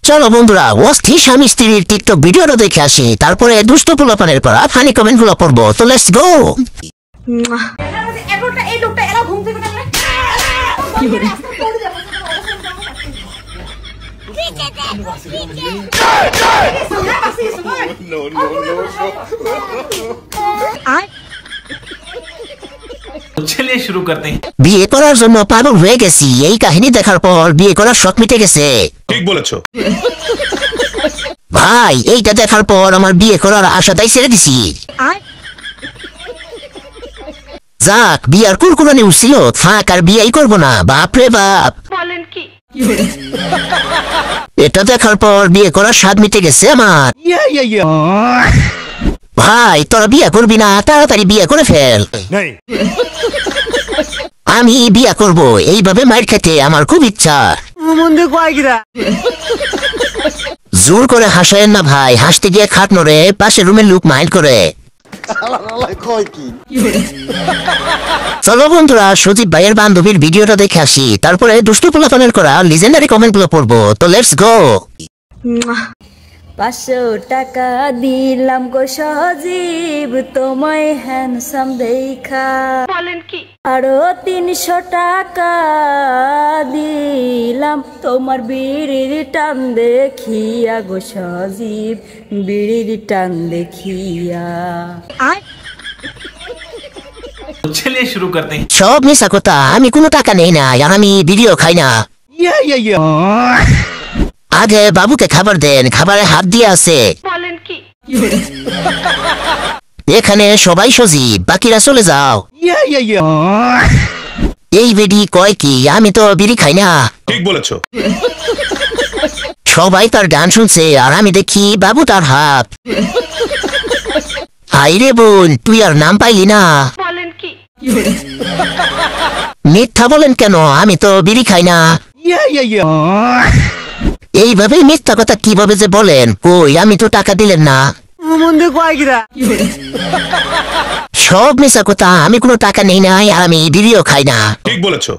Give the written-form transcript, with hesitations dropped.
চলো বন্ধুরা অস্থির স্বামী স্ত্রীর টিকটক ভিডিওটা দেখে আসি, তারপরে দুষ্ট পোলাপানের করা ফানি কমেন্ট গুলো পড়বো। তো লেটস গো। चलिए शुरू करते हैं। বিয়ে করার জন্য পাগল হয়ে গেছি, এই কাহিনী দেখার পর বিয়ে করার শখ মিটে গেছে। ঠিক বলেছো ভাই এইটা দেখার পর আমার বিয়ে করার আশাটাই ছেড়ে দিছি। যাক, বিয়ার কুরকুরানি উঠছিল, থাক আর বিয়েই করবো না। বাপরে বাপ, বলেন কি? এটা দেখার পর বিয়ে করার স্বাদ মিটে গেছে আমার। ভাই তোরা বিয়ে করবি না? তাড়াতাড়ি বিয়ে করে ফেল। আমি বিয়ে করব, এইভাবে মাইর খেতে আমার খুব ইচ্ছা। জোর করে হাসায়েন না ভাই, হাসতে গিয়ে খাট নড়ে, পাশে রুমের লোক মাইল করে। চলো বন্ধুরা সজীব ভাইয়ের বান্ধবীর ভিডিওটা দেখে আসি, তারপরে দুষ্টু পোলাপানের করা লিজেন্ডারি কমেন্ট গুলো পড়বো। তো লেটস গো। 500 টাকা দিলাম গো সজীব তোমায় হ্যান্ডসাম দেখা। বলেন কি? আরো 300 টাকা দিলাম তোমার বিড়ির টান দেখিয়া গো সজীব, বিড়ির টান দেখিয়া। चलिए शुरू करते हैं। সব মিশা কথা, আমি কোনো টাকা নেই না আর আমি ভিডিও খাই না। আগে বাবুকে খাবার দেন, খাবারে হাত দিয়ে আছে। বলেন কি? এখানে সবাই সজীব, বাকিরা চলে যাও। এই বেডি কয় কি, আমি তো বিড়ি খাই না। ঠিক বলেছো সবাই তার গান শুনছে আর আমি দেখি বাবু তার হাত। হাই রে বোন, তুই আর নাম পাইলি না? বলেন কি? মিথ্যা বলেন কেন, আমি তো বিড়ি খাই না। এইভাবে মিথ্যা কথা কিভাবে যে বলেন? কই, আমি তো টাকা দিলেন না। সব মিথ্যা কথা, আমি কোনো টাকা নেই নাই আর আমি বিড়িও খাই না। ঠিক বলেছো